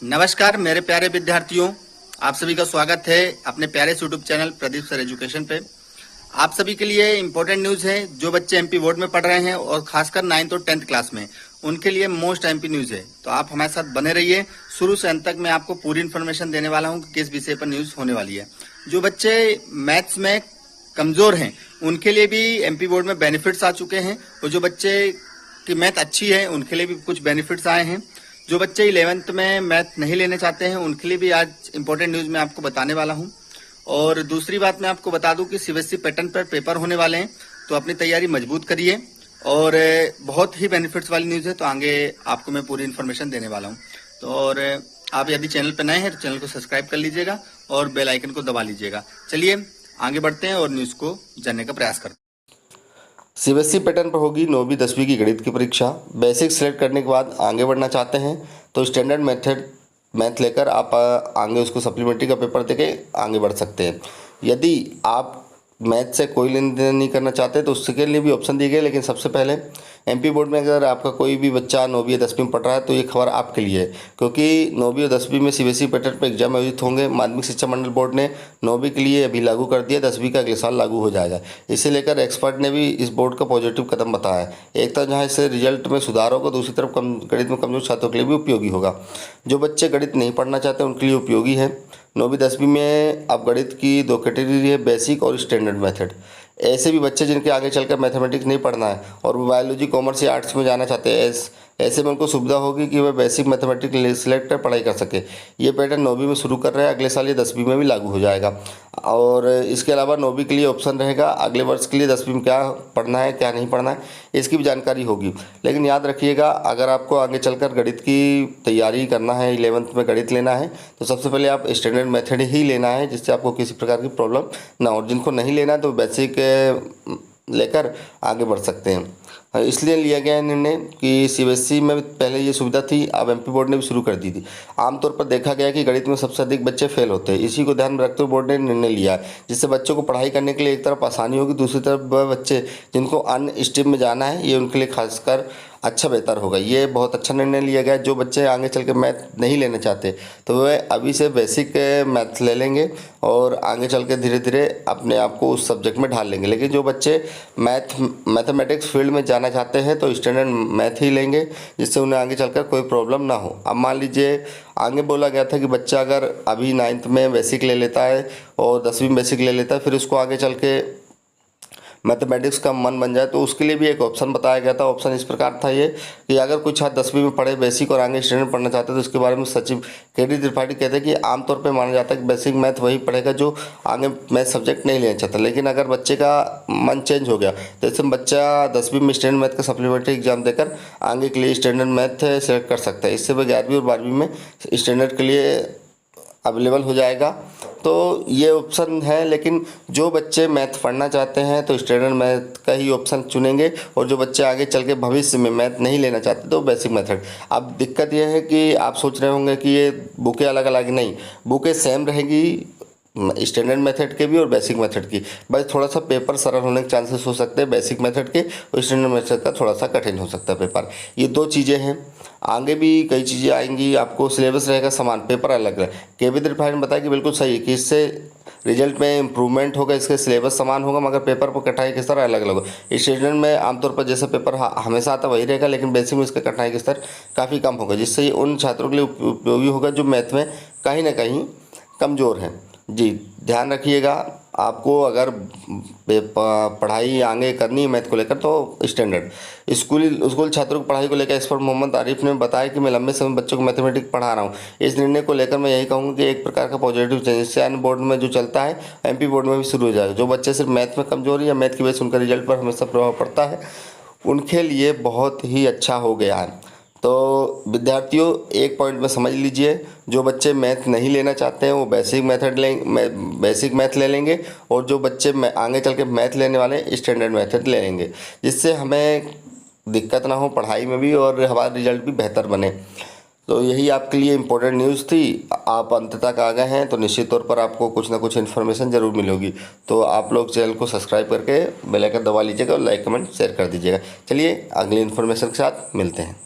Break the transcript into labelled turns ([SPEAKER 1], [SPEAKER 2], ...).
[SPEAKER 1] नमस्कार मेरे प्यारे विद्यार्थियों, आप सभी का स्वागत है अपने प्यारे YouTube channel Pradeep sir education पे। आप सभी के लिए इम्पोर्टेंट न्यूज़ है। जो बच्चे एमपी बोर्ड में पढ़ रहे हैं और खासकर 9th और 10th क्लास में, उनके लिए मोस्ट एमपी न्यूज़ है। तो आप हमारे साथ बने रहिए, शुरू से अंत तक मैं आपको पूरी इन्फॉर्मेशन देने वाला हूँ कि किस विषय पर न्यूज़ होने वाली है। जो बच्चे मैथ्स में कमजोर हैं उनके लिए भी एमपी बोर्ड में बेनिफिट्स आ चुके हैं, और जो बच्चे की मैथ अच्छी है उनके लिए भी कुछ बेनिफिट्स आए हैं। जो बच्चे 11th में मैथ नहीं लेने चाहते हैं उनके लिए भी आज इंपॉर्टेंट न्यूज़ मैं आपको बताने वाला हूं। और दूसरी बात मैं आपको बता दूं कि सीबीएसई पैटर्न पर पेपर होने वाले हैं, तो अपनी तैयारी मजबूत करिए। और बहुत ही बेनिफिट्स वाली न्यूज़ है, तो आगे आपको मैं पूरी इन्फॉर्मेशन देने वाला हूँ। तो और आप यदि चैनल पर नए हैं तो चैनल को सब्सक्राइब कर लीजिएगा और बेल आइकन को दबा लीजिएगा। चलिए आगे बढ़ते हैं और न्यूज़ को जानने का प्रयास करते हैं।
[SPEAKER 2] सीबीएसई पैटर्न पर होगी 9वीं 10वीं की गणित की परीक्षा। बेसिक सेलेक्ट करने के बाद आगे बढ़ना चाहते हैं तो स्टैंडर्ड मेथड मैथ लेकर आप आगे उसको सप्लीमेंट्री का पेपर देके आगे बढ़ सकते हैं। यदि आप मैथ से कोई लेन देन नहीं करना चाहते तो उसके लिए भी ऑप्शन दिए गए, लेकिन सबसे पहले एमपी बोर्ड में अगर आपका कोई भी बच्चा 9वीं या 10वीं में पढ़ रहा है तो ये खबर आपके लिए है, क्योंकि 9वीं और 10वीं में सीबीएसई पैटर्न पर एग्जाम आयोजित होंगे। माध्यमिक शिक्षा मंडल बोर्ड ने 9वीं के लिए अभी लागू कर दिया, 10वीं का अगले साल लागू हो जाएगा। इसे लेकर एक्सपर्ट ने भी इस बोर्ड का पॉजिटिव कदम बताया है। एक तरफ जहाँ इससे रिजल्ट में सुधार होगा, दूसरी तरफ गणित में कमजोर छात्रों के लिए भी उपयोगी होगा। जो बच्चे गणित नहीं पढ़ना चाहते उनके लिए उपयोगी है। 9वीं 10वीं में अब गणित की दो कैटेगरी है, बेसिक और स्टैंडर्ड मेथड। ऐसे भी बच्चे जिनके आगे चलकर मैथमेटिक्स नहीं पढ़ना है और वो बायोलॉजी कॉमर्स या आर्ट्स में जाना चाहते हैं, ऐसे में उनको सुविधा होगी कि वह बेसिक मैथमेटिक्स सिलेक्ट कर पढ़ाई कर सके। ये पैटर्न 9वीं में शुरू कर रहे हैं, अगले साल ये 10वीं में भी लागू हो जाएगा। और इसके अलावा 9वीं के लिए ऑप्शन रहेगा, अगले वर्ष के लिए 10वीं में क्या पढ़ना है क्या नहीं पढ़ना है इसकी भी जानकारी होगी। लेकिन याद रखिएगा, अगर आपको आगे चलकर गणित की तैयारी करना है, 11th में गणित लेना है, तो सबसे पहले आप स्टैंडर्ड मेथड ही लेना है, जिससे आपको किसी प्रकार की प्रॉब्लम ना हो। जिनको नहीं लेना तो बेसिक लेकर आगे बढ़ सकते हैं। इसलिए लिया गया है निर्णय कि सीबीएसई में पहले ये सुविधा थी, अब एमपी बोर्ड ने भी शुरू कर दी थी। आमतौर पर देखा गया कि गणित में सबसे अधिक बच्चे फेल होते हैं। इसी को ध्यान में रखते हुए बोर्ड ने निर्णय लिया है, जिससे बच्चों को पढ़ाई करने के लिए एक तरफ आसानी होगी, दूसरी तरफ वह बच्चे जिनको अन्य स्ट्रीम में जाना है ये उनके लिए खासकर अच्छा बेहतर होगा। ये बहुत अच्छा निर्णय लिया गया। जो बच्चे आगे चल के मैथ नहीं लेना चाहते तो वह अभी से बेसिक मैथ ले लेंगे और आगे चल के धीरे धीरे अपने आप को उस सब्जेक्ट में ढाल लेंगे। लेकिन जो बच्चे मैथमेटिक्स फील्ड में जाना चाहते हैं तो स्टैंडर्ड मैथ ही लेंगे, जिससे उन्हें आगे चलकर कोई प्रॉब्लम ना हो। अब मान लीजिए आगे बोला गया था कि बच्चा अगर अभी 9th में बेसिक ले लेता है और 10वीं में बेसिक ले लेता है, फिर उसको आगे चल के मैथमेटिक्स का मन बन जाए तो उसके लिए भी एक ऑप्शन बताया गया था। ऑप्शन इस प्रकार था ये कि अगर कुछ छात्र 10वीं में पढ़े बेसिक और आगे स्टैंडर्ड पढ़ना चाहते हैं तो इसके बारे में सचिव के.डी. त्रिपाठी कहते हैं कि आमतौर पे माना जाता है कि बेसिक मैथ वही पढ़ेगा जो आगे मैथ सब्जेक्ट नहीं लेना चाहता। लेकिन अगर बच्चे का मन चेंज हो गया, जैसे बच्चा 10वीं में स्टैंडर्ड मैथ का सप्लीमेंट्री एग्जाम देकर आगे के लिए स्टैंडर्ड मैथ सेलेक्ट कर सकता है। इससे वह 11वीं और 12वीं में स्टैंडर्ड के लिए अवेलेबल हो जाएगा। तो ये ऑप्शन है, लेकिन जो बच्चे मैथ पढ़ना चाहते हैं तो स्टैंडर्ड मैथ का ही ऑप्शन चुनेंगे, और जो बच्चे आगे चल के भविष्य में मैथ नहीं लेना चाहते तो बेसिक मेथड। अब दिक्कत यह है कि आप सोच रहे होंगे कि ये बुकें अलग अलग, नहीं, बुकें सेम रहेगी, स्टैंडर्ड मेथड के भी और बेसिक मेथड की। बस थोड़ा सा पेपर सरल होने के चांसेस हो सकते हैं बेसिक मेथड के, और स्टैंडर्ड मेथड का थोड़ा सा कठिन हो सकता है पेपर। ये दो चीज़ें हैं। आगे भी कई चीज़ें आएंगी, आपको सिलेबस रहेगा समान, पेपर अलग है। के.वी. त्रिपाठी ने बताया कि बिल्कुल सही कि इससे रिजल्ट में इंप्रूवमेंट होगा, इसके सिलेबस समान होगा मगर पेपर पर कठिनाई किस तरह अलग अलग होगा। स्टैंडर्ड में आमतौर पर जैसा पेपर हमेशा आता वही रहेगा, लेकिन बेसिक में इसका कठिनाई का स्तर काफ़ी कम होगा, जिससे उन छात्रों के लिए उपयोगी होगा जो मैथ में कहीं ना कहीं कमज़ोर हैं। जी ध्यान रखिएगा, आपको अगर पढ़ाई आगे करनी है मैथ को लेकर तो स्टैंडर्ड स्कूल छात्रों की पढ़ाई को लेकर एक्सपर्ट मोहम्मद आरिफ ने बताया कि मैं लंबे समय बच्चों को मैथमेटिक्स पढ़ा रहा हूँ। इस निर्णय को लेकर मैं यही कहूँगा कि एक प्रकार का पॉजिटिव चेंज इससे अन्य बोर्ड में जो चलता है एमपी बोर्ड में भी शुरू हो जाएगा। जो बच्चे सिर्फ मैथ में कमजोर या मैथ की वजह से उनका रिजल्ट पर हमेशा प्रभाव पड़ता है, उनके लिए बहुत ही अच्छा हो गया है। तो विद्यार्थियों एक पॉइंट में समझ लीजिए, जो बच्चे मैथ नहीं लेना चाहते हैं वो बेसिक मैथ ले लेंगे, और जो बच्चे आगे चल के मैथ लेने वाले हैं स्टैंडर्ड मैथड ले लेंगे, जिससे हमें दिक्कत ना हो पढ़ाई में भी और हमारा रिजल्ट भी बेहतर बने। तो यही आपके लिए इम्पोर्टेंट न्यूज़ थी। आप अंत तक आ गए हैं तो निश्चित तौर पर आपको कुछ ना कुछ इन्फॉर्मेशन ज़रूर मिलेगी। तो आप लोग चैनल को सब्सक्राइब करके बेल आइकन दबा लीजिएगा और लाइक कमेंट शेयर कर दीजिएगा। चलिए अगली इन्फॉर्मेशन के साथ मिलते हैं।